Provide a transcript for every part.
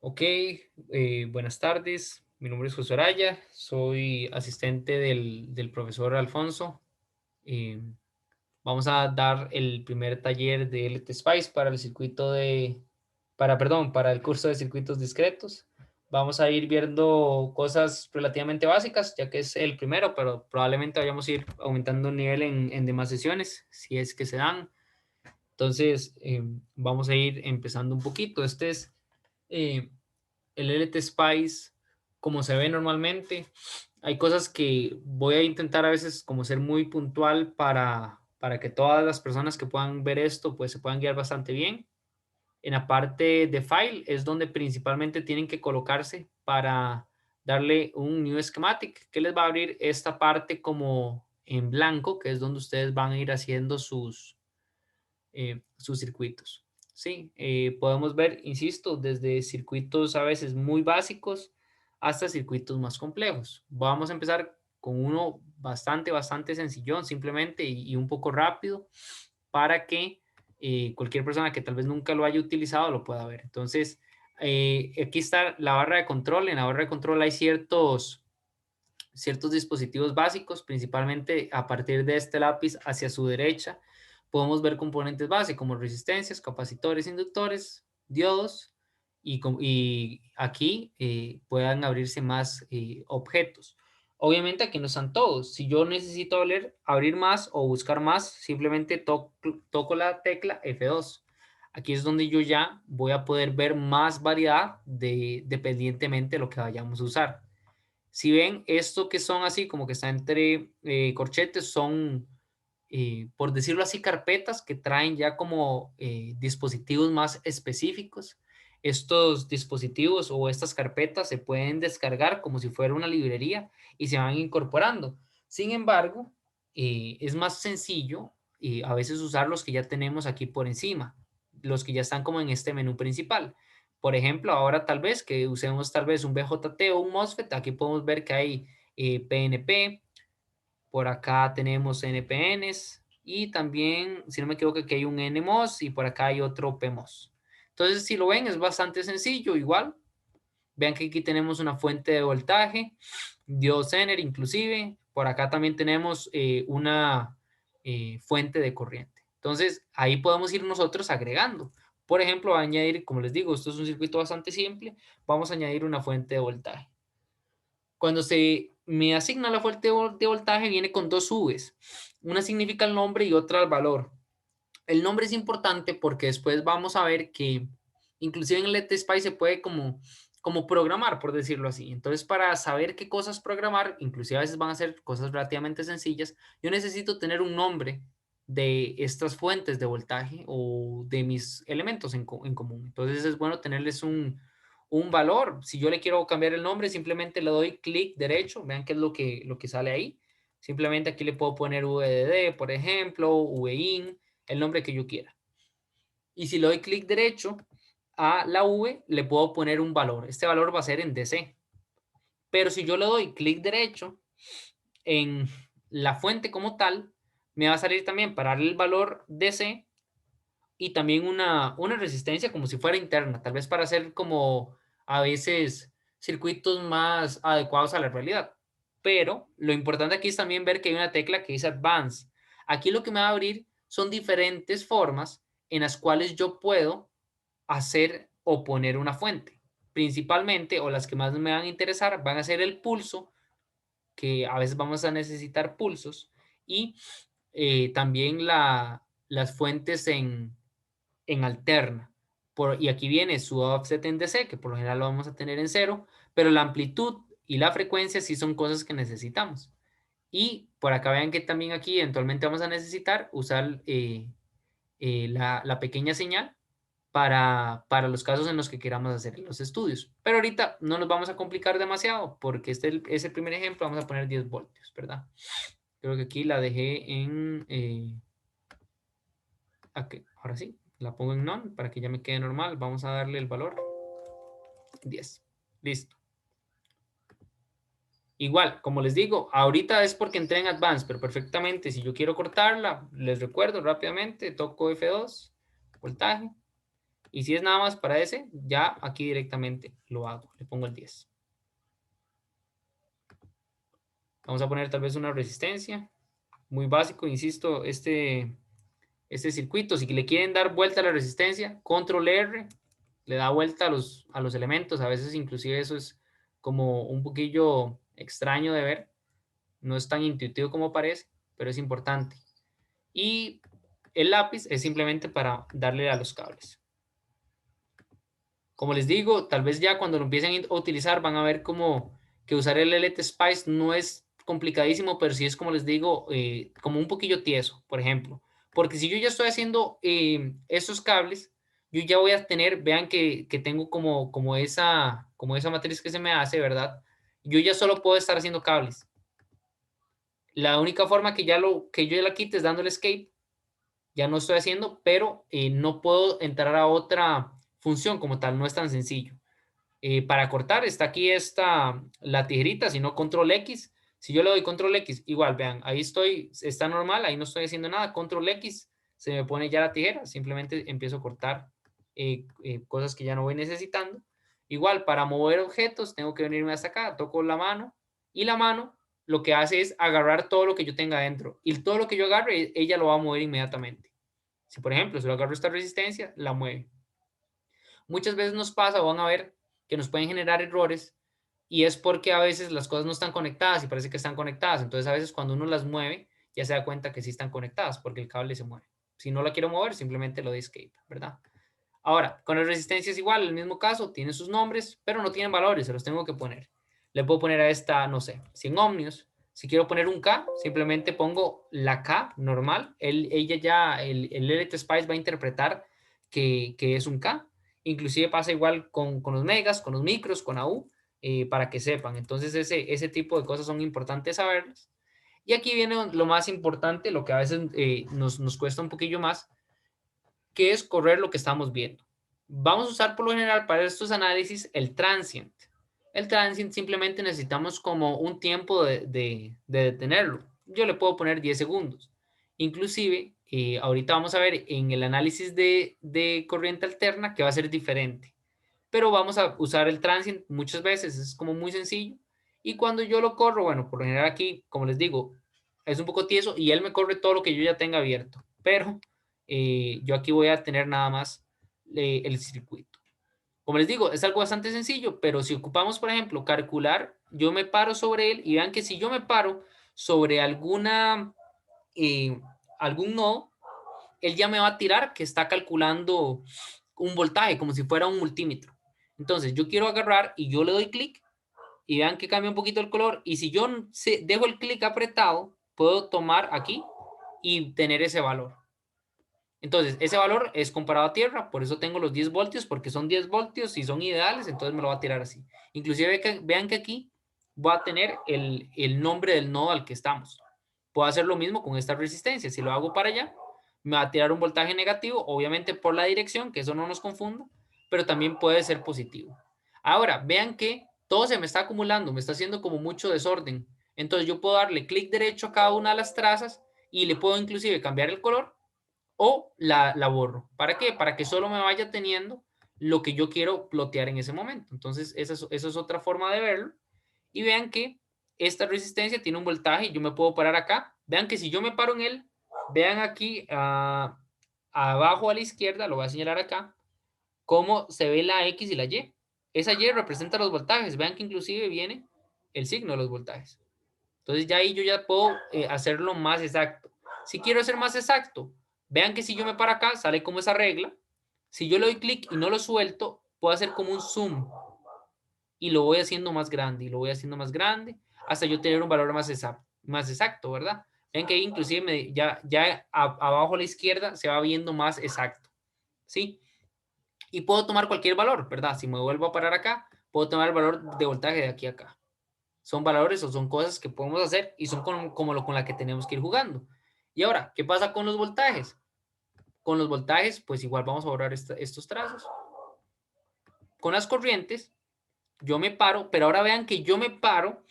Ok, buenas tardes. Mi nombre es José Araya, soy asistente del profesor Alfonso. Eh, Vamos a dar el primer taller de LT Spice para el circuito para el curso de circuitos discretos. Vamos a ir viendo cosas relativamente básicas, ya que es el primero, pero probablemente vayamos a ir aumentando el nivel en demás sesiones, si es que se dan. Entonces, vamos a ir empezando un poquito. Este es eh, el LT Spice como se ve normalmente. Hay cosas que voy a intentar a veces como ser muy puntual para que todas las personas que puedan ver esto pues se puedan guiar bastante bien. En la parte de file es donde principalmente tienen que colocarse para darle un new schematic que les va a abrir esta parte como en blanco, que es donde ustedes van a ir haciendo sus circuitos. Sí, podemos ver, insisto, desde circuitos a veces muy básicos hasta circuitos más complejos. Vamos a empezar con uno bastante sencillón, simplemente y un poco rápido para que cualquier persona que tal vez nunca lo haya utilizado lo pueda ver. Entonces, aquí está la barra de control. En la barra de control hay ciertos dispositivos básicos, principalmente a partir de este lápiz hacia su derecha, podemos ver componentes base como resistencias, capacitores, inductores, diodos y aquí puedan abrirse más objetos. Obviamente aquí no están todos. Si yo necesito abrir más o buscar más, simplemente toco la tecla F2. Aquí es donde yo ya voy a poder ver más variedad dependientemente de lo que vayamos a usar. Si ven esto que son así, como que está entre corchetes, son, por decirlo así, carpetas que traen ya como dispositivos más específicos. Estos dispositivos o estas carpetas se pueden descargar como si fuera una librería y se van incorporando. Sin embargo, es más sencillo a veces usar los que ya tenemos aquí por encima, los que ya están como en este menú principal. Por ejemplo, ahora tal vez que usemos tal vez un BJT o un MOSFET, aquí podemos ver que hay PNP, por acá tenemos NPNs y también, si no me equivoco, que hay un NMOS y por acá hay otro PMOS. Entonces, si lo ven, es bastante sencillo, igual. Vean que aquí tenemos una fuente de voltaje, diodo Zener inclusive. Por acá también tenemos una fuente de corriente. Entonces, ahí podemos ir nosotros agregando. Por ejemplo, añadir, como les digo, esto es un circuito bastante simple. Vamos a añadir una fuente de voltaje. Cuando se me asigna la fuente de voltaje, viene con dos Vs. Una significa el nombre y otra el valor. El nombre es importante porque después vamos a ver que inclusive en Let Spice se puede como programar, por decirlo así. Entonces, para saber qué cosas programar, inclusive a veces van a ser cosas relativamente sencillas, yo necesito tener un nombre de estas fuentes de voltaje o de mis elementos en común. Entonces, es bueno tenerles un valor. Si yo le quiero cambiar el nombre, simplemente le doy clic derecho. Vean qué es lo que sale ahí. Simplemente aquí le puedo poner VDD, por ejemplo, VIN, el nombre que yo quiera. Y si le doy clic derecho a la V, le puedo poner un valor. Este valor va a ser en DC. Pero si yo le doy clic derecho en la fuente como tal, me va a salir también para darle el valor DC y también una resistencia como si fuera interna, tal vez para hacer como a veces circuitos más adecuados a la realidad. Pero lo importante aquí es también ver que hay una tecla que dice Advanced. Aquí lo que me va a abrir son diferentes formas en las cuales yo puedo hacer o poner una fuente. Principalmente, o las que más me van a interesar, van a ser el pulso, que a veces vamos a necesitar pulsos, y también las fuentes en alterna. Y aquí viene su offset en DC, que por lo general lo vamos a tener en cero, pero la amplitud y la frecuencia sí son cosas que necesitamos. Y por acá vean que también aquí eventualmente vamos a necesitar usar la pequeña señal para los casos en los que queramos hacer los estudios. Pero ahorita no nos vamos a complicar demasiado porque este es el primer ejemplo, vamos a poner 10 voltios, ¿verdad? Creo que aquí la dejé en... aquí, ahora sí, la pongo en none para que ya me quede normal. Vamos a darle el valor 10. Listo. Igual, como les digo, ahorita es porque entré en Advanced, pero perfectamente, si yo quiero cortarla, les recuerdo rápidamente, toco F2, voltaje, Y si es nada más para ese, ya aquí directamente lo hago. Le pongo el 10. Vamos a poner tal vez una resistencia. Muy básico, insisto, este circuito. Si le quieren dar vuelta a la resistencia, control R, le da vuelta a los elementos. A veces inclusive eso es como un poquillo extraño de ver. No es tan intuitivo como parece, pero es importante. Y el lápiz es simplemente para darle a los cables. Como les digo, tal vez ya cuando lo empiecen a utilizar van a ver como que usar el LT Spice no es complicadísimo, pero sí es, como les digo, como un poquillo tieso, por ejemplo. Porque si yo ya estoy haciendo estos cables, yo ya voy a tener, vean que tengo como esa matriz que se me hace, ¿verdad? Yo ya solo puedo estar haciendo cables. La única forma que yo ya la quite es dándole escape. Ya no estoy haciendo, pero no puedo entrar a otra función como tal, no es tan sencillo. Para cortar está aquí la tijerita, si no control X. Si yo le doy control X, igual, vean, ahí estoy, está normal, ahí no estoy haciendo nada. Control X, se me pone ya la tijera, simplemente empiezo a cortar cosas que ya no voy necesitando. Igual, para mover objetos, tengo que venirme hasta acá, toco la mano y la mano lo que hace es agarrar todo lo que yo tenga adentro y todo lo que yo agarre, ella lo va a mover inmediatamente. Si, por ejemplo, si lo agarro esta resistencia, la mueve. Muchas veces nos pasa, o van a ver, que nos pueden generar errores y es porque a veces las cosas no están conectadas y parece que están conectadas. Entonces, a veces cuando uno las mueve, ya se da cuenta que sí están conectadas porque el cable se mueve. Si no la quiero mover, simplemente lo doy escape, ¿verdad? Ahora, con la resistencia es igual, el mismo caso, tiene sus nombres, pero no tienen valores, se los tengo que poner. Le puedo poner a esta, no sé, 100 ohmios. Si quiero poner un K, simplemente pongo la K normal. Ella ya, el LT Spice va a interpretar que es un K. Inclusive pasa igual con los megas, con los micros, con AU, para que sepan. Entonces, ese tipo de cosas son importantes saberlas. Y aquí viene lo más importante, lo que a veces nos cuesta un poquillo más, que es correr lo que estamos viendo. Vamos a usar por lo general para estos análisis el transient. El transient simplemente necesitamos como un tiempo de detenerlo. Yo le puedo poner 10 segundos. Inclusive, ahorita vamos a ver en el análisis de corriente alterna que va a ser diferente. Pero vamos a usar el transient muchas veces, es como muy sencillo. Y cuando yo lo corro, bueno, por lo general aquí, como les digo, es un poco tieso y él me corre todo lo que yo ya tenga abierto. Pero yo aquí voy a tener nada más el circuito. Como les digo, es algo bastante sencillo, pero si ocupamos, por ejemplo, calcular, yo me paro sobre él y vean que si yo me paro sobre eh, algún nodo, él ya me va a tirar que está calculando un voltaje, como si fuera un multímetro. Entonces, yo quiero agarrar y yo le doy clic y vean que cambia un poquito el color. Y si yo dejo el clic apretado, puedo tomar aquí y tener ese valor. Entonces, ese valor es comparado a tierra, por eso tengo los 10 voltios, porque son 10 voltios y son ideales, entonces me lo va a tirar así. Inclusive vean que aquí voy a tener el nombre del nodo al que estamos. Puedo hacer lo mismo con esta resistencia. Si lo hago para allá, me va a tirar un voltaje negativo, obviamente por la dirección, que eso no nos confunda, pero también puede ser positivo. Ahora, vean que todo se me está acumulando, me está haciendo como mucho desorden. Entonces yo puedo darle clic derecho a cada una de las trazas y le puedo inclusive cambiar el color o la borro. ¿Para qué? Para que solo me vaya teniendo lo que yo quiero plotear en ese momento. Entonces, esa es otra forma de verlo. Y vean que esta resistencia tiene un voltaje y yo me puedo parar acá. Vean que si yo me paro en él, vean aquí abajo a la izquierda, lo voy a señalar acá, cómo se ve la X y la Y. Esa Y representa los voltajes. Vean que inclusive viene el signo de los voltajes. Entonces ya ahí yo ya puedo hacerlo más exacto. Si quiero hacer más exacto, vean que si yo me paro acá, sale como esa regla. Si yo le doy clic y no lo suelto, puedo hacer como un zoom y lo voy haciendo más grande y lo voy haciendo más grande hasta yo tener un valor más exacto, ¿verdad? Ven que ahí inclusive ya abajo a la izquierda se va viendo más exacto, ¿sí? Y puedo tomar cualquier valor, ¿verdad? Si me vuelvo a parar acá, puedo tomar el valor de voltaje de aquí a acá. Son valores o son cosas que podemos hacer y son con la que tenemos que ir jugando. Y ahora, ¿qué pasa con los voltajes? Con los voltajes, pues igual vamos a borrar estos trazos. Con las corrientes, yo me paro, pero ahora vean que yo me paro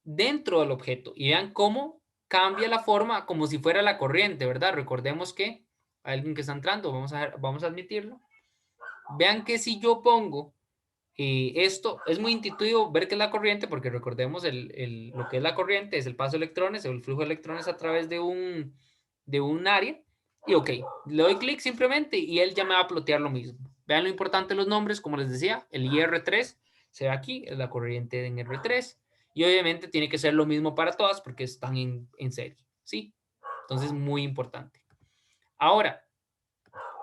dentro del objeto y vean cómo cambia la forma como si fuera la corriente, ¿verdad? Recordemos que hay alguien que está entrando, vamos a admitirlo. vean que si yo pongo esto, es muy intuitivo ver qué es la corriente, porque recordemos lo que es la corriente, es el paso de electrones o el flujo de electrones a través de un área. Y ok, le doy clic simplemente y él ya me va a plotear lo mismo. Vean lo importante de los nombres, como les decía, el IR3 se ve aquí, es la corriente en R3. Y obviamente tiene que ser lo mismo para todas porque están en serie, ¿sí? Entonces, muy importante. Ahora,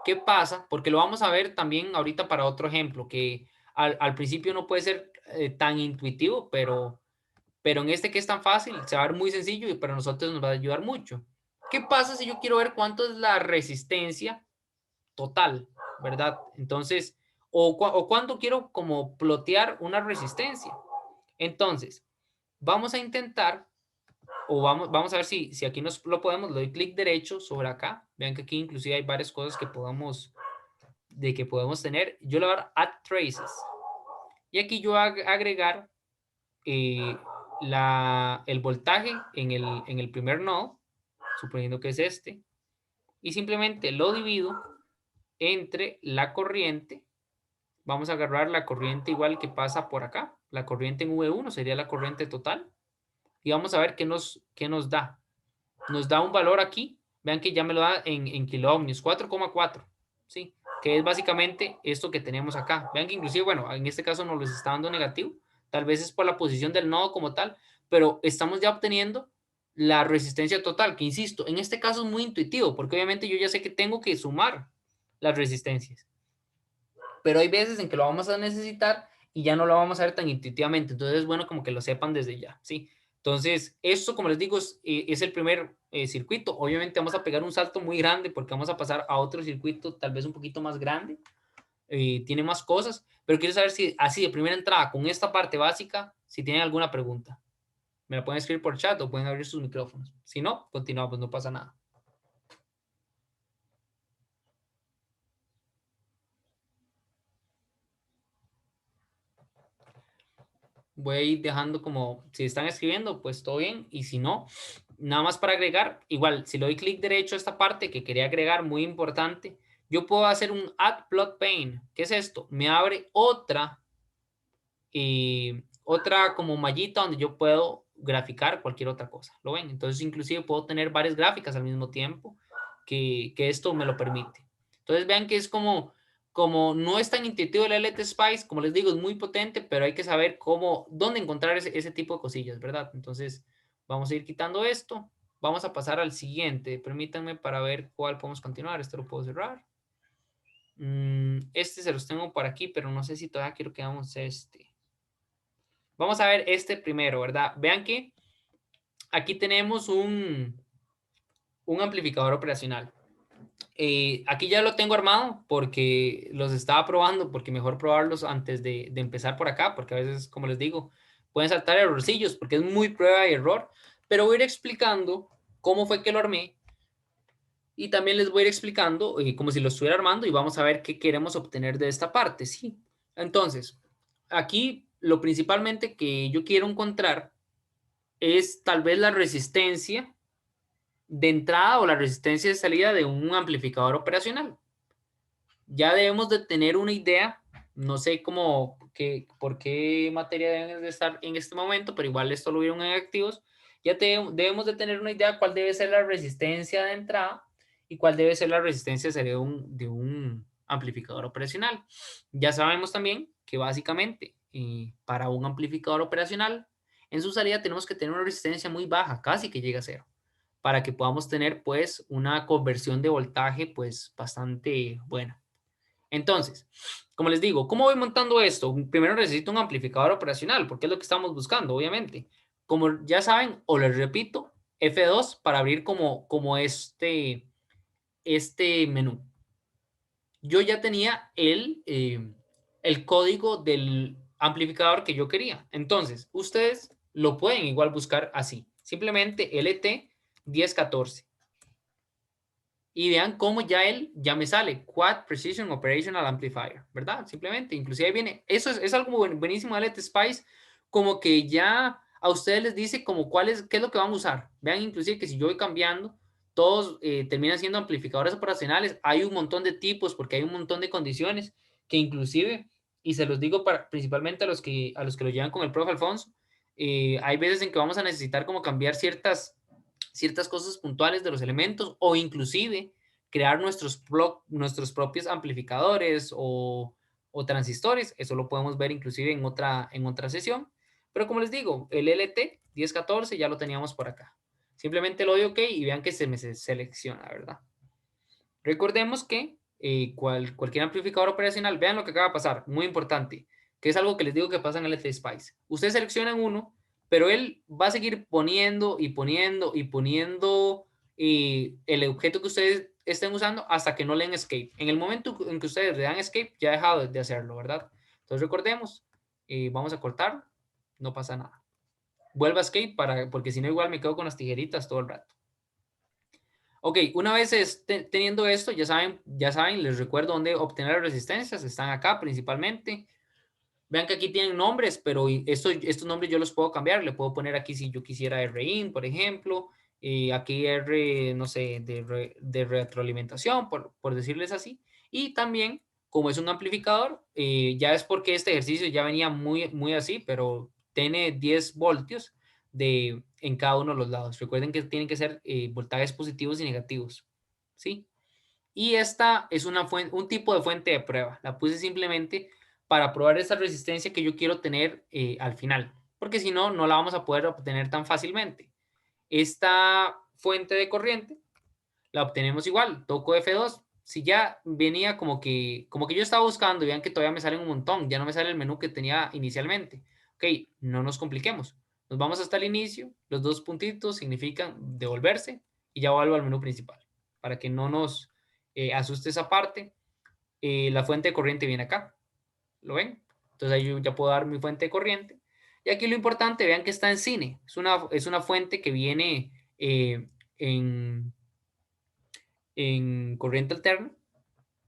¿qué pasa? Porque lo vamos a ver también ahorita para otro ejemplo, que al principio no puede ser tan intuitivo, pero en este que es tan fácil, se va a ver muy sencillo y para nosotros nos va a ayudar mucho. ¿Qué pasa si yo quiero ver cuánto es la resistencia total, verdad? Entonces, o cuánto quiero como plotear una resistencia. Entonces, vamos a intentar, o vamos a ver si aquí nos lo podemos, le doy clic derecho sobre acá. Vean que aquí inclusive hay varias cosas que podemos tener. Yo le voy a dar Add Traces. Y aquí yo voy a agregar eh, el voltaje en el primer nodo, suponiendo que es este, y simplemente lo divido entre la corriente. Vamos a agarrar la corriente igual que pasa por acá. La corriente en V1 sería la corriente total. Y vamos a ver qué nos da. Nos da un valor aquí. Vean que ya me lo da en kiloohmios, 4,4. ¿Sí? Que es básicamente esto que tenemos acá. Vean que inclusive, bueno, en este caso nos los está dando negativo. Tal vez es por la posición del nodo como tal, pero estamos ya obteniendo la resistencia total, que insisto, en este caso es muy intuitivo, porque obviamente yo ya sé que tengo que sumar las resistencias. Pero hay veces en que lo vamos a necesitar y ya no lo vamos a ver tan intuitivamente. Entonces es bueno como que lo sepan desde ya, ¿sí? Entonces, esto, como les digo, es el primer circuito. Obviamente vamos a pegar un salto muy grande porque vamos a pasar a otro circuito tal vez un poquito más grande. Tiene más cosas, pero quiero saber si así de primera entrada, con esta parte básica, si tienen alguna pregunta. Me la pueden escribir por chat o pueden abrir sus micrófonos. Si no, continuamos, no pasa nada. Voy a ir dejando como, si están escribiendo, pues todo bien, y si no, nada más para agregar, igual, si le doy clic derecho a esta parte que quería agregar, muy importante, yo puedo hacer un Add Plot Pane. ¿Qué es esto? Me abre otra como mallita donde yo puedo graficar cualquier otra cosa, ¿lo ven? Entonces, inclusive puedo tener varias gráficas al mismo tiempo que esto me lo permite. Entonces, vean que es como no es tan intuitivo el LT Spice, como les digo, es muy potente, pero hay que saber dónde encontrar ese tipo de cosillas, ¿verdad? Entonces, vamos a ir quitando esto. Vamos a pasar al siguiente. Permítanme para ver cuál podemos continuar. Esto lo puedo cerrar. Este se los tengo por aquí, pero no sé si todavía quiero que hagamos este. Vamos a ver este primero, ¿verdad? Vean que aquí tenemos un amplificador operacional. Aquí ya lo tengo armado porque los estaba probando, porque mejor probarlos antes de empezar por acá, porque a veces, como les digo, pueden saltar errorcillos porque es muy prueba y error, pero voy a ir explicando cómo fue que lo armé y también les voy a ir explicando como si lo estuviera armando y vamos a ver qué queremos obtener de esta parte, ¿sí? Entonces, aquí lo principalmente que yo quiero encontrar es tal vez la resistencia de entrada o la resistencia de salida de un amplificador operacional. Ya debemos de tener una idea, no sé por qué materia deben de estar en este momento, pero igual esto lo vieron en activos. Ya debemos de tener una idea cuál debe ser la resistencia de entrada y cuál debe ser la resistencia de salida de un amplificador operacional. Ya sabemos también que básicamente para un amplificador operacional, en su salida tenemos que tener una resistencia muy baja, casi que llega a cero, para que podamos tener pues una conversión de voltaje pues bastante buena. Entonces, como les digo, ¿cómo voy montando esto? Primero necesito un amplificador operacional, porque es lo que estamos buscando, obviamente. Como ya saben, o les repito, F2 para abrir como este menú. Yo ya tenía el código del amplificador que yo quería. Entonces, ustedes lo pueden igual buscar así. Simplemente LT 1014. Y vean cómo ya me sale Quad Precision Operational Amplifier, ¿verdad? Simplemente, inclusive ahí viene, eso es algo buenísimo de Let Spice, como que ya a ustedes les dice como qué es lo que van a usar. Vean inclusive que si yo voy cambiando, todos terminan siendo amplificadores operacionales. Hay un montón de tipos porque hay un montón de condiciones que inclusive, y se los digo principalmente a los que lo llevan con el profe Alfonso, hay veces en que vamos a necesitar como cambiar ciertas cosas puntuales de los elementos o inclusive crear nuestros propios amplificadores o transistores. Eso lo podemos ver inclusive en otra sesión. Pero como les digo, el LT 1014 ya lo teníamos por acá. Simplemente lo doy OK y vean que se me selecciona, ¿verdad? Recordemos que cualquier amplificador operacional, vean lo que acaba de pasar, muy importante, que es algo que les digo que pasa en el LT-Spice. Ustedes seleccionan uno, pero él va a seguir poniendo y poniendo y poniendo el objeto que ustedes estén usando hasta que no le den escape. En el momento en que ustedes le dan escape, ya ha dejado de hacerlo, ¿verdad? Entonces recordemos, vamos a cortar, no pasa nada. Vuelva a escape porque si no igual me quedo con las tijeritas todo el rato. Ok, una vez teniendo esto, ya saben, les recuerdo dónde obtener las resistencias, están acá principalmente. Vean que aquí tienen nombres, pero estos nombres yo los puedo cambiar, le puedo poner aquí si yo quisiera RIN, por ejemplo, aquí R, no sé, de retroalimentación, por decirles así. Y también, como es un amplificador, ya es porque este ejercicio ya venía muy así, pero tiene 10 voltios en cada uno de los lados. Recuerden que tienen que ser voltajes positivos y negativos, ¿sí? Y esta es un tipo de fuente de prueba. La puse simplemente para probar esa resistencia que yo quiero tener al final, porque si no, no la vamos a poder obtener tan fácilmente. Esta fuente de corriente la obtenemos igual, toco F2. Si ya venía como que yo estaba buscando y vean que todavía me salen un montón, ya no me sale el menú que tenía inicialmente. Ok, no nos compliquemos. Nos vamos hasta el inicio, los dos puntitos significan devolverse y ya vuelvo al menú principal. Para que no nos asuste esa parte, la fuente de corriente viene acá. ¿Lo ven? Entonces ahí yo ya puedo dar mi fuente de corriente. Y aquí lo importante, vean que está en cine. Es una fuente que viene en corriente alterna,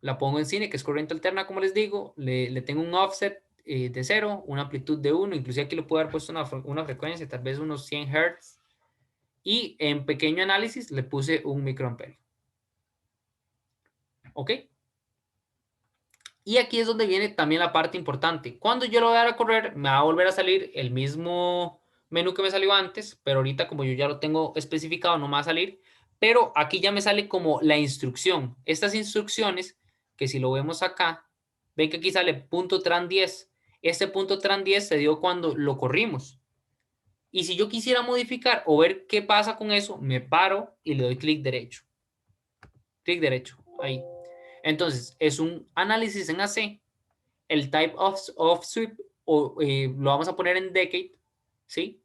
la pongo en cine, que es corriente alterna, como les digo, le tengo un offset de 0, una amplitud de 1, inclusive aquí le puedo haber puesto una frecuencia, tal vez unos 100 Hz, y en pequeño análisis le puse un microamperio. ¿Ok? Y aquí es donde viene también la parte importante. Cuando yo lo voy a dar a correr, me va a volver a salir el mismo menú que me salió antes, pero ahorita como yo ya lo tengo especificado, no me va a salir. Pero aquí ya me sale como la instrucción. Estas instrucciones, que si lo vemos acá, ven que aquí sale punto tran 10. Este punto tran 10 se dio cuando lo corrimos. Y si yo quisiera modificar o ver qué pasa con eso, me paro y le doy clic derecho. Clic derecho, ahí. Entonces, es un análisis en AC. El type of sweep lo vamos a poner en decade, ¿sí?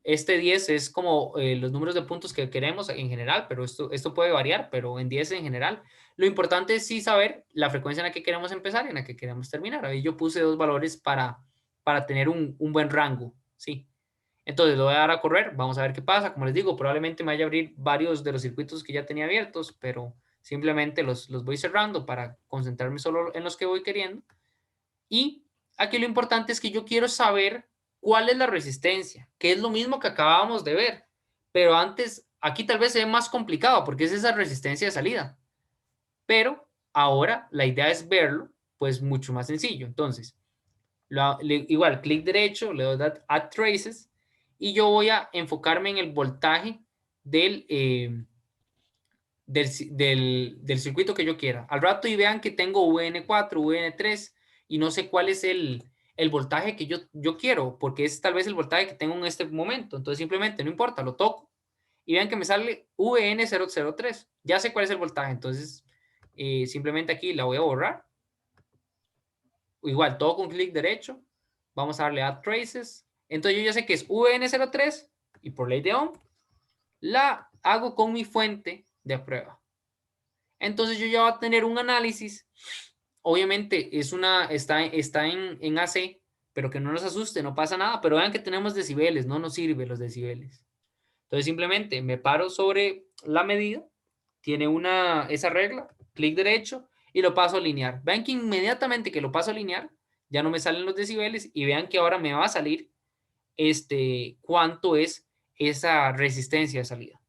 Este 10 es como los números de puntos que queremos en general, pero esto puede variar, pero en 10 en general. Lo importante es sí saber la frecuencia en la que queremos empezar y en la que queremos terminar. Ahí yo puse dos valores para tener un buen rango, ¿sí? Entonces lo voy a dar a correr, vamos a ver qué pasa. Como les digo, probablemente me vaya a abrir varios de los circuitos que ya tenía abiertos, pero simplemente los voy cerrando para concentrarme solo en los que voy queriendo. Y aquí lo importante es que yo quiero saber cuál es la resistencia, que es lo mismo que acabábamos de ver. Pero antes, aquí tal vez se ve más complicado porque es esa resistencia de salida. Pero ahora la idea es verlo, pues mucho más sencillo. Entonces, igual, clic derecho, le doy Add Traces y yo voy a enfocarme en el voltaje del circuito que yo quiera. Al rato y vean que tengo VN4, VN3 y no sé cuál es el voltaje que yo quiero, porque es tal vez el voltaje que tengo en este momento. Entonces simplemente no importa, lo toco y vean que me sale VN003. Ya sé cuál es el voltaje, entonces simplemente aquí la voy a borrar. Igual, todo con clic derecho. Vamos a darle Add Traces. Entonces yo ya sé que es VN03 y por ley de Ohm la hago con mi fuente de prueba. Entonces yo ya voy a tener un análisis. Obviamente está en AC, pero que no nos asuste, no pasa nada. Pero vean que tenemos decibeles, no nos sirven los decibeles. Entonces simplemente me paro sobre la medida, tiene esa regla, clic derecho y lo paso a alinear. Vean que inmediatamente que lo paso a alinear, ya no me salen los decibeles y vean que ahora me va a salir cuánto es esa resistencia de salida.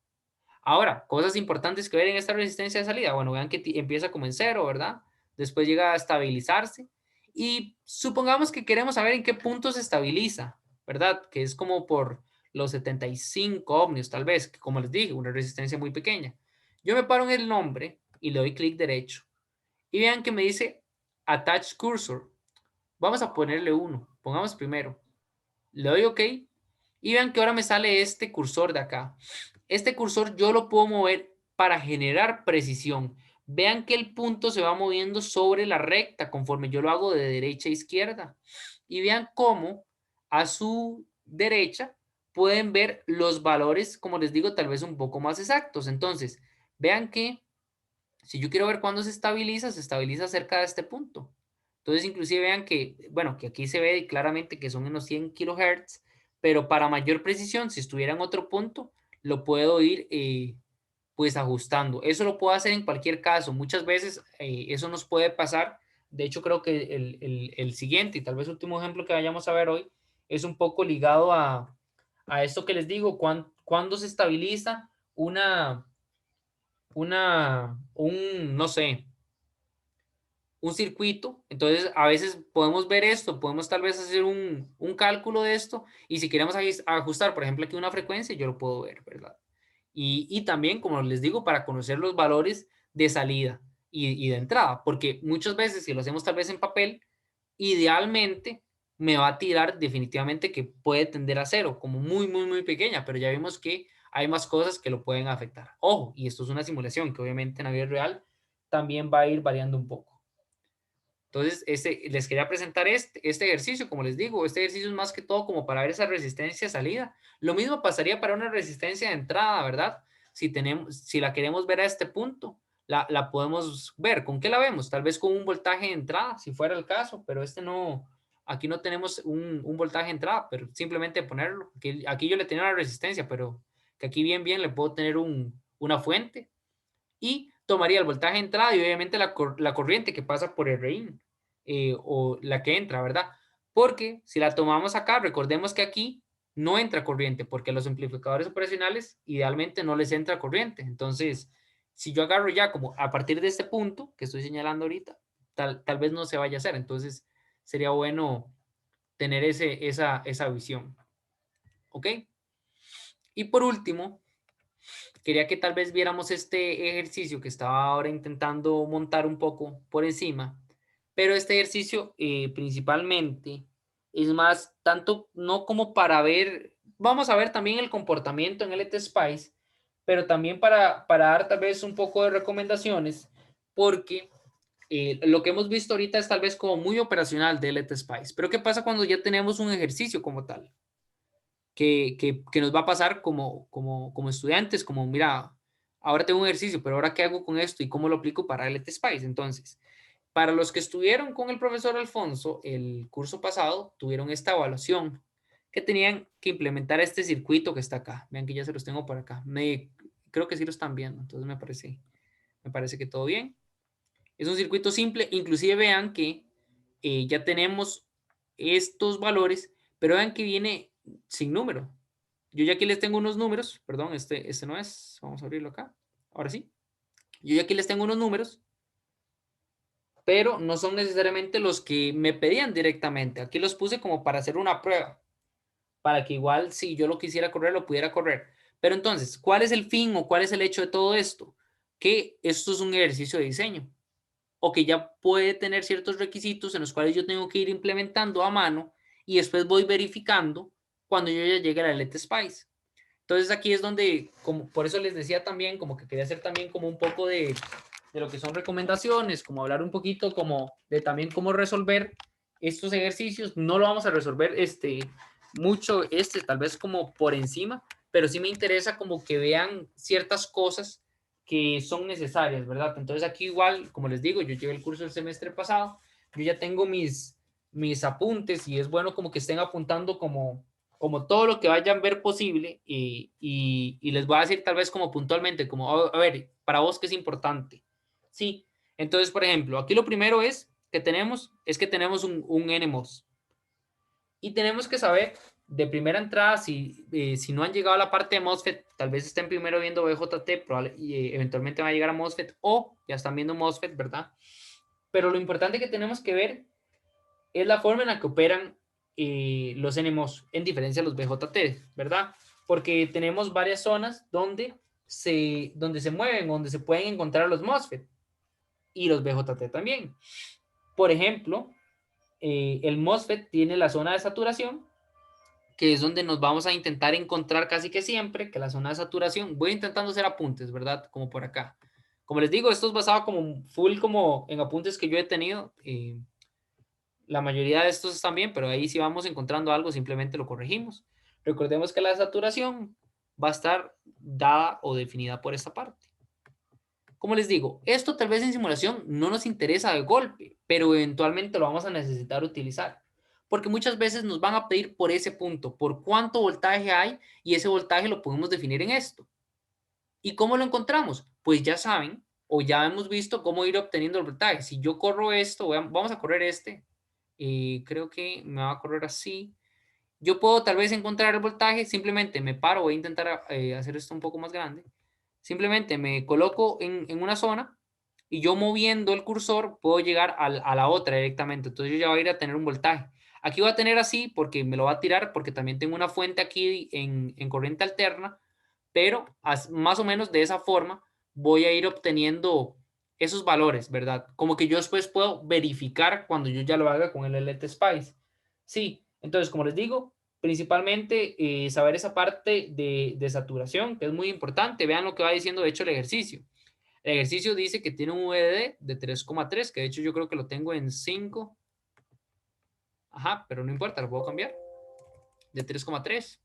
Ahora, cosas importantes que ver en esta resistencia de salida. Bueno, vean que empieza como en 0, ¿verdad? Después llega a estabilizarse Y supongamos que queremos saber en qué punto se estabiliza, ¿verdad? Que es como por los 75 ohmios, tal vez, que como les dije, una resistencia muy pequeña. Yo me paro en el nombre y le doy clic derecho. Y vean que me dice Attach Cursor. Vamos a ponerle uno. Pongamos primero. Le doy OK. Y vean que ahora me sale este cursor de acá. Este cursor yo lo puedo mover para generar precisión. Vean que el punto se va moviendo sobre la recta conforme yo lo hago de derecha a izquierda. Y vean cómo a su derecha pueden ver los valores, como les digo, tal vez un poco más exactos. Entonces, vean que si yo quiero ver cuándo se estabiliza cerca de este punto. Entonces, inclusive vean que, bueno, que aquí se ve claramente que son unos 100 kilohertz, pero para mayor precisión, si estuviera en otro punto, lo puedo ir pues ajustando. Eso lo puedo hacer en cualquier caso. Muchas veces eso nos puede pasar. De hecho, creo que el siguiente y tal vez último ejemplo que vayamos a ver hoy es un poco ligado a esto que les digo, cuando se estabiliza no sé, un circuito. Entonces, a veces podemos ver esto, podemos tal vez hacer un cálculo de esto y si queremos ajustar, por ejemplo, aquí una frecuencia, yo lo puedo ver, ¿verdad? Y también, como les digo, para conocer los valores de salida y de entrada, porque muchas veces si lo hacemos tal vez en papel, idealmente me va a tirar definitivamente que puede tender a cero, como muy, muy, muy pequeña, pero ya vimos que hay más cosas que lo pueden afectar. Ojo, y esto es una simulación que obviamente en la vida real también va a ir variando un poco. Entonces, les quería presentar este ejercicio, como les digo, este ejercicio es más que todo como para ver esa resistencia de salida. Lo mismo pasaría para una resistencia de entrada, ¿verdad? Si la queremos ver a este punto, la podemos ver. ¿Con qué la vemos? Tal vez con un voltaje de entrada, si fuera el caso, pero aquí no tenemos un voltaje de entrada, pero simplemente ponerlo. Aquí yo le tenía una resistencia, pero que aquí bien le puedo tener una fuente y tomaría el voltaje de entrada y obviamente la corriente que pasa por el reín o la que entra, ¿verdad? Porque si la tomamos acá, recordemos que aquí no entra corriente porque a los amplificadores operacionales idealmente no les entra corriente. Entonces, si yo agarro ya como a partir de este punto que estoy señalando ahorita, tal vez no se vaya a hacer. Entonces, sería bueno tener esa visión. ¿Ok? Y por último, quería que tal vez viéramos este ejercicio que estaba ahora intentando montar un poco por encima, pero este ejercicio principalmente es más tanto no como para ver, vamos a ver también el comportamiento en LT Spice, pero también para dar tal vez un poco de recomendaciones, porque lo que hemos visto ahorita es tal vez como muy operacional de LT Spice, pero ¿qué pasa cuando ya tenemos un ejercicio como tal? Que nos va a pasar como estudiantes, como mira, ahora tengo un ejercicio, pero ahora qué hago con esto y cómo lo aplico para LT Spice. Entonces, para los que estuvieron con el profesor Alfonso el curso pasado, tuvieron esta evaluación que tenían que implementar este circuito que está acá. Vean que ya se los tengo por acá. Creo que sí lo están viendo, entonces me parece que todo bien. Es un circuito simple, inclusive vean que ya tenemos estos valores, pero vean que viene sin número. Yo ya aquí les tengo unos números, perdón, este no es, vamos a abrirlo acá, ahora sí. Yo ya aquí les tengo unos números, pero no son necesariamente los que me pedían directamente. Aquí los puse como para hacer una prueba, para que igual si yo lo quisiera correr, lo pudiera correr. Pero entonces, ¿cuál es el fin o cuál es el hecho de todo esto? Que esto es un ejercicio de diseño o que ya puede tener ciertos requisitos en los cuales yo tengo que ir implementando a mano y después voy verificando cuando yo ya llegue a la Let Spice. Entonces aquí es donde, como, por eso les decía también, como que quería hacer también como un poco de lo que son recomendaciones, como hablar un poquito como de también cómo resolver estos ejercicios. No lo vamos a resolver mucho, tal vez como por encima, pero sí me interesa como que vean ciertas cosas que son necesarias, ¿verdad? Entonces aquí igual, como les digo, yo llevé el curso el semestre pasado, yo ya tengo mis apuntes y es bueno como que estén apuntando como todo lo que vayan a ver posible y les voy a decir tal vez como puntualmente, como, a ver, para vos qué es importante. Sí, entonces, por ejemplo, aquí lo primero es que tenemos un NMOS y tenemos que saber de primera entrada si no han llegado a la parte de MOSFET, tal vez estén primero viendo BJT y eventualmente van a llegar a MOSFET o ya están viendo MOSFET, ¿verdad? Pero lo importante que tenemos que ver es la forma en la que operan los NMOS, en diferencia de los BJT, ¿verdad? Porque tenemos varias zonas donde se mueven, donde se pueden encontrar los MOSFET y los BJT también. Por ejemplo, el MOSFET tiene la zona de saturación, que es donde nos vamos a intentar encontrar casi que siempre, que la zona de saturación, voy intentando hacer apuntes, ¿verdad? Como por acá. Como les digo, esto es basado como full como en apuntes que yo he tenido. La mayoría de estos están bien, pero ahí si vamos encontrando algo, simplemente lo corregimos. Recordemos que la saturación va a estar dada o definida por esta parte. Como les digo, esto tal vez en simulación no nos interesa de golpe, pero eventualmente lo vamos a necesitar utilizar. Porque muchas veces nos van a pedir por ese punto, por cuánto voltaje hay, y ese voltaje lo podemos definir en esto. ¿Y cómo lo encontramos? Pues ya saben, o ya hemos visto cómo ir obteniendo el voltaje. Si yo corro esto, vamos a correr este, creo que me va a correr así. Yo puedo tal vez encontrar el voltaje, simplemente me paro, voy a intentar hacer esto un poco más grande. Simplemente me coloco en una zona y yo moviendo el cursor puedo llegar a la otra directamente. Entonces yo ya voy a ir a tener un voltaje. Aquí voy a tener así porque me lo va a tirar porque también tengo una fuente aquí en corriente alterna, pero más o menos de esa forma voy a ir obteniendo esos valores, ¿verdad? Como que yo después puedo verificar cuando yo ya lo haga con el LT Spice. Sí, entonces como les digo, principalmente saber esa parte de saturación, que es muy importante. Vean lo que va diciendo, de hecho, el ejercicio. El ejercicio dice que tiene un VDD de 3,3, que de hecho yo creo que lo tengo en 5. Ajá, pero no importa, lo puedo cambiar. De 3,3.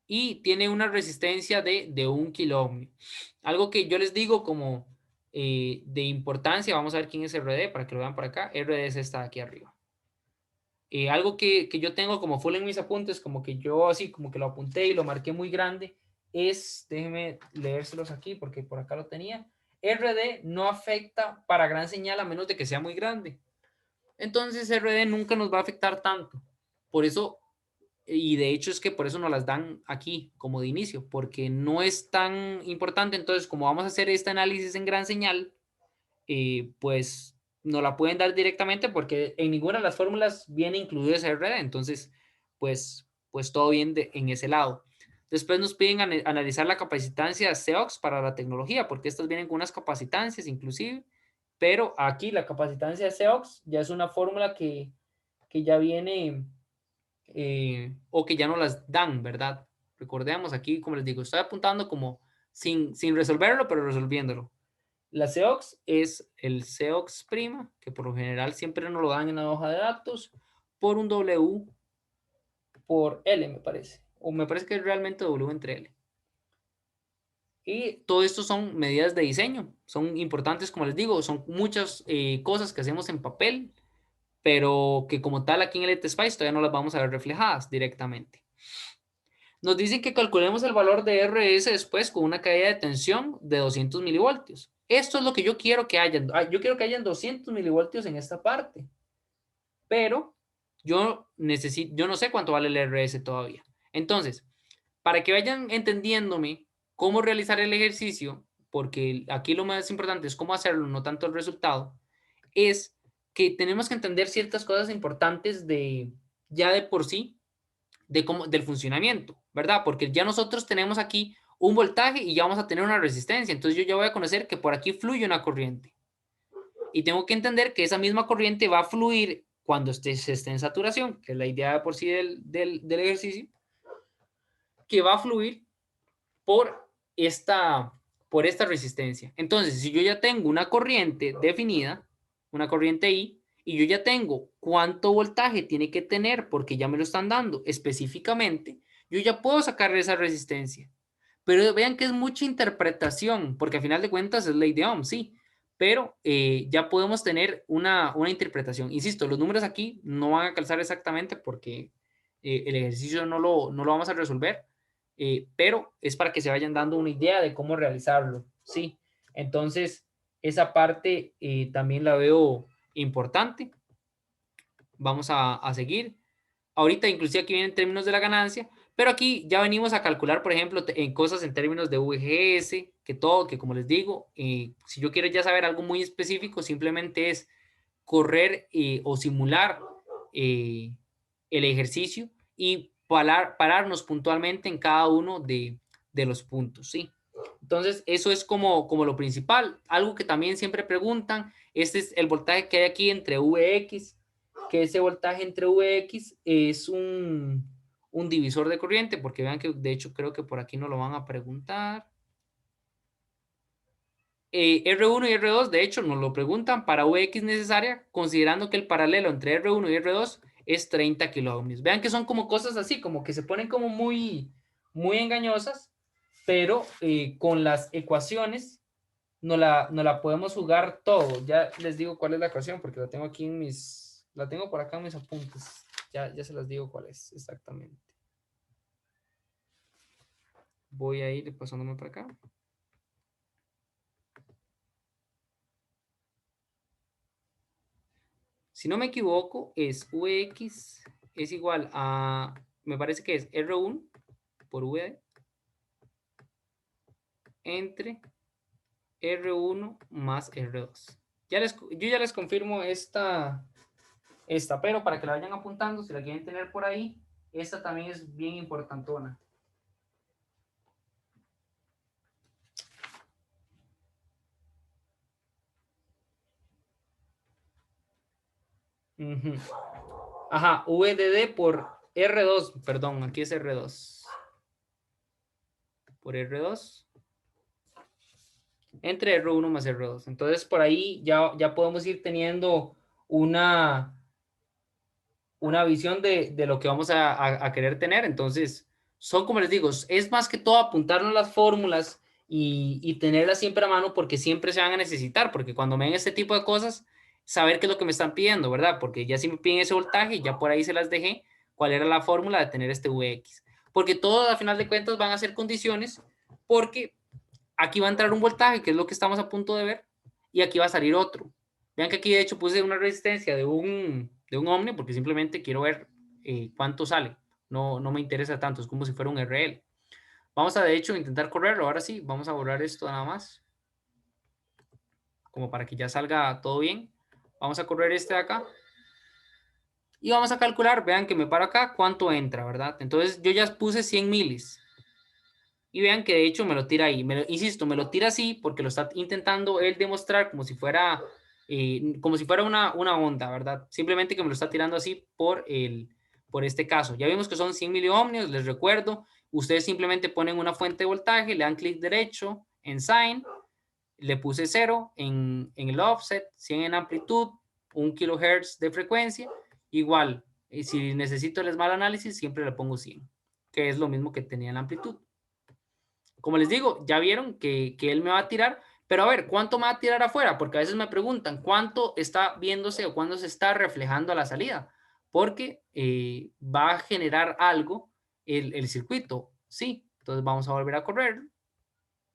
Y tiene una resistencia de 1 kilo ohm. Algo que yo les digo como de importancia, vamos a ver quién es RD para que lo vean por acá. RD es esta de aquí arriba. Algo que yo tengo como full en mis apuntes, como que yo así, como que lo apunté y lo marqué muy grande, es, déjenme leérselos aquí porque por acá lo tenía. RD no afecta para gran señal a menos de que sea muy grande. Entonces RD nunca nos va a afectar tanto. Por eso, y de hecho es que por eso nos las dan aquí como de inicio, porque no es tan importante. Entonces, como vamos a hacer este análisis en gran señal, pues no la pueden dar directamente porque en ninguna de las fórmulas viene incluido ese RD. Entonces, pues todo bien en ese lado. Después nos piden analizar la capacitancia CEOX para la tecnología, porque estas vienen con unas capacitancias inclusive, pero aquí la capacitancia CEOX ya es una fórmula que ya viene o que ya no las dan, ¿verdad? Recordemos aquí, como les digo, estoy apuntando como sin resolverlo, pero resolviéndolo. La CEOX es el CEOX prima, que por lo general siempre nos lo dan en la hoja de datos, por un W por L, me parece. O me parece que es realmente W entre L. Y todo esto son medidas de diseño. Son importantes, como les digo, son muchas cosas que hacemos en papel, pero que como tal aquí en el Spice todavía no las vamos a ver reflejadas directamente. Nos dicen que calculemos el valor de RS después con una caída de tensión de 200 milivoltios. Esto es lo que yo quiero que hayan. Yo quiero que hayan 200 milivoltios en esta parte, pero yo no sé cuánto vale el RS todavía. Entonces, para que vayan entendiéndome cómo realizar el ejercicio, porque aquí lo más importante es cómo hacerlo, no tanto el resultado, es que tenemos que entender ciertas cosas importantes ya de por sí del funcionamiento, ¿verdad? Porque ya nosotros tenemos aquí un voltaje y ya vamos a tener una resistencia. Entonces yo ya voy a conocer que por aquí fluye una corriente. Y tengo que entender que esa misma corriente va a fluir cuando se esté en saturación, que es la idea de por sí del ejercicio, que va a fluir por esta, por esta resistencia. Entonces, si yo ya tengo una corriente definida, una corriente I, y yo ya tengo cuánto voltaje tiene que tener, porque ya me lo están dando específicamente, yo ya puedo sacarle esa resistencia. Pero vean que es mucha interpretación, porque al final de cuentas es ley de Ohm, sí, pero ya podemos tener una interpretación. Insisto, los números aquí no van a calzar exactamente porque el ejercicio no lo vamos a resolver, pero es para que se vayan dando una idea de cómo realizarlo, sí. Entonces, esa parte también la veo importante. Vamos a seguir. Ahorita inclusive aquí vienen términos de la ganancia, pero aquí ya venimos a calcular, por ejemplo, en cosas en términos de VGS, que todo, que como les digo, si yo quiero ya saber algo muy específico, simplemente es correr o simular el ejercicio y pararnos puntualmente en cada uno de los puntos, ¿sí? Entonces, eso es como lo principal. Algo que también siempre preguntan, este es el voltaje que hay aquí entre Vx, que ese voltaje entre Vx es un divisor de corriente, porque vean que de hecho creo que por aquí no lo van a preguntar. R1 y R2, de hecho, nos lo preguntan para Vx necesaria, considerando que el paralelo entre R1 y R2 es 30 kiloohmios. Vean que son como cosas así, como que se ponen como muy engañosas, pero con las ecuaciones no la podemos jugar todo. Ya les digo cuál es la ecuación, porque la tengo aquí la tengo por acá en mis apuntes. Ya se las digo cuál es exactamente. Voy a ir pasándome para acá. Si no me equivoco, es Vx es igual a, me parece que es R1 por V entre R1 más R2. Yo ya les confirmo esta, pero para que la vayan apuntando, si la quieren tener por ahí, esta también es bien importantona. Ajá, VDD por R2, perdón, aquí es R2. Por R2 entre R1 más R2. Entonces, por ahí ya podemos ir teniendo una visión de lo que vamos a querer tener. Entonces, son como les digo, es más que todo apuntarnos las fórmulas y tenerlas siempre a mano porque siempre se van a necesitar, porque cuando me ven este tipo de cosas, saber qué es lo que me están pidiendo, ¿verdad? Porque ya si me piden ese voltaje, ya por ahí se las dejé, cuál era la fórmula de tener este Vx. Porque todo, a final de cuentas, van a ser condiciones, porque aquí va a entrar un voltaje, que es lo que estamos a punto de ver, y aquí va a salir otro. Vean que aquí de hecho puse una resistencia de un ohmio porque simplemente quiero ver cuánto sale. No me interesa tanto, es como si fuera un RL. Vamos a de hecho intentar correrlo. Ahora sí, vamos a borrar esto nada más, como para que ya salga todo bien. Vamos a correr este de acá y vamos a calcular, vean que me paro acá, cuánto entra, ¿verdad? Entonces yo ya puse 100 milis. Y vean que de hecho me lo tira ahí. Insisto, me lo tira así porque lo está intentando él demostrar como si fuera una onda, ¿verdad? Simplemente que me lo está tirando así por este caso. Ya vimos que son 100 miliohmios, les recuerdo. Ustedes simplemente ponen una fuente de voltaje, le dan clic derecho en Sign, le puse 0 en el offset, 100 en amplitud, 1 kilohertz de frecuencia. Igual, si necesito el small análisis, siempre le pongo 100, que es lo mismo que tenía en la amplitud. Como les digo, ya vieron que él me va a tirar, pero a ver, ¿cuánto me va a tirar afuera? Porque a veces me preguntan, ¿cuánto está viéndose o cuándo se está reflejando a la salida? Porque va a generar algo el circuito, sí. Entonces vamos a volver a correr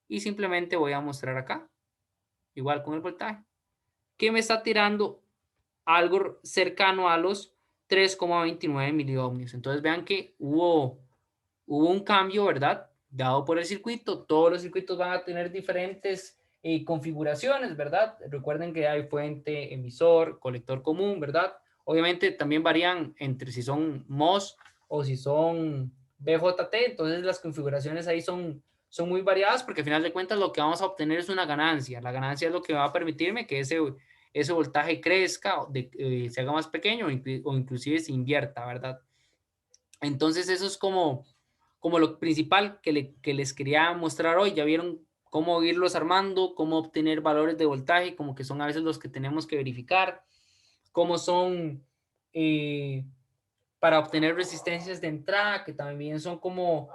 y simplemente voy a mostrar acá, igual con el voltaje, que me está tirando algo cercano a los 3,29 miliohmios. Entonces vean que hubo un cambio, ¿verdad? Dado por el circuito. Todos los circuitos van a tener diferentes configuraciones, ¿verdad? Recuerden que hay fuente, emisor, colector común, ¿verdad? Obviamente también varían entre si son MOS o si son BJT, entonces las configuraciones ahí son muy variadas porque al final de cuentas lo que vamos a obtener es una ganancia. La ganancia es lo que va a permitirme que ese voltaje crezca, se haga más pequeño o inclusive se invierta, ¿verdad? Entonces eso es como lo principal que les quería mostrar hoy. Ya vieron cómo irlos armando, cómo obtener valores de voltaje, como que son a veces los que tenemos que verificar, cómo son para obtener resistencias de entrada, que también son como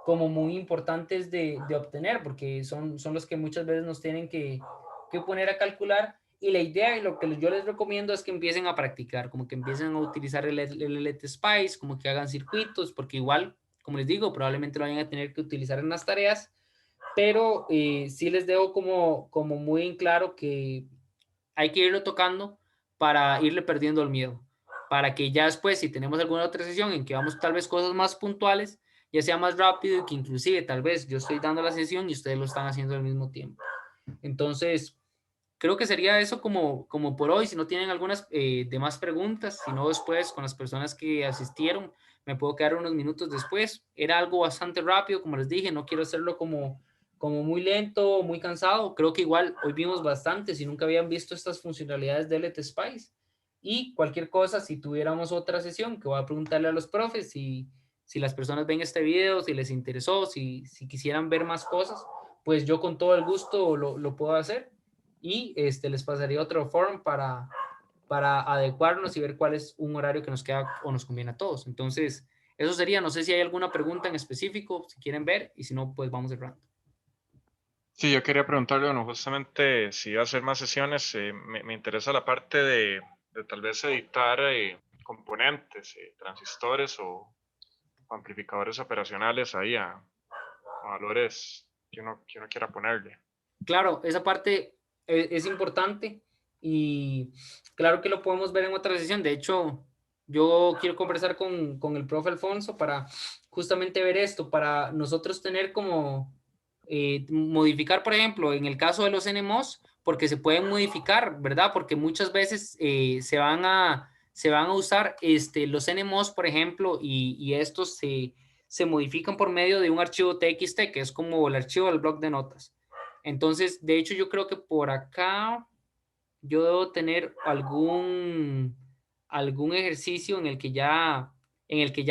muy importantes de obtener, porque son los que muchas veces nos tienen que poner a calcular. Y la idea y lo que yo les recomiendo es que empiecen a practicar, como que empiecen a utilizar el LT Spice, como que hagan circuitos, porque igual, como les digo, probablemente lo vayan a tener que utilizar en las tareas, pero sí les dejo como muy en claro que hay que irlo tocando para irle perdiendo el miedo, para que ya después, si tenemos alguna otra sesión en que vamos tal vez cosas más puntuales, ya sea más rápido y que inclusive tal vez yo estoy dando la sesión y ustedes lo están haciendo al mismo tiempo. Entonces, creo que sería eso como por hoy. Si no tienen algunas demás preguntas, si no después con las personas que asistieron, me puedo quedar unos minutos después. Era algo bastante rápido, como les dije, no quiero hacerlo como muy lento, muy cansado. Creo que igual hoy vimos bastante, si nunca habían visto estas funcionalidades de LT Spice. Y cualquier cosa, si tuviéramos otra sesión, que voy a preguntarle a los profes si las personas ven este video, si les interesó, si quisieran ver más cosas, pues yo con todo el gusto lo puedo hacer y les pasaría otro form para adecuarnos y ver cuál es un horario que nos queda o nos conviene a todos. Entonces, eso sería, no sé si hay alguna pregunta en específico, si quieren ver, y si no, pues vamos cerrando. Sí, yo quería preguntarle, bueno, justamente si iba a hacer más sesiones, me interesa la parte de tal vez editar componentes, transistores o amplificadores operacionales ahí a valores que uno quiera ponerle. Claro, esa parte es importante y claro que lo podemos ver en otra sesión. De hecho, yo quiero conversar con el profe Alfonso para justamente ver esto, para nosotros tener como modificar, por ejemplo, en el caso de los NMOS, porque se pueden modificar, ¿verdad? Porque muchas veces se van a usar los NMOS, por ejemplo, y estos se modifican por medio de un archivo TXT, que es como el archivo del bloc de notas. Entonces, de hecho, yo creo que por acá yo debo tener algún ejercicio en el que ya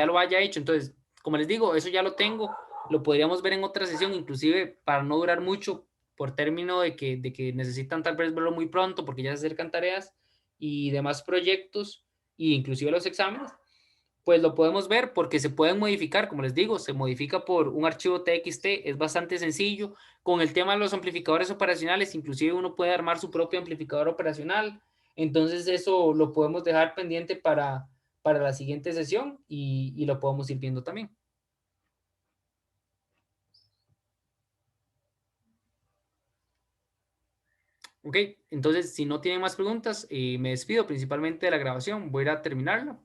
lo haya hecho. Entonces, como les digo, eso ya lo tengo, lo podríamos ver en otra sesión, inclusive para no durar mucho, por término de que necesitan tal vez verlo muy pronto, porque ya se acercan tareas y demás proyectos, e inclusive los exámenes pues lo podemos ver porque se pueden modificar, como les digo, se modifica por un archivo TXT, es bastante sencillo. Con el tema de los amplificadores operacionales, inclusive uno puede armar su propio amplificador operacional. Entonces eso lo podemos dejar pendiente para la siguiente sesión y lo podemos ir viendo también. Ok, entonces si no tienen más preguntas, me despido principalmente de la grabación. Voy a ir a terminarla.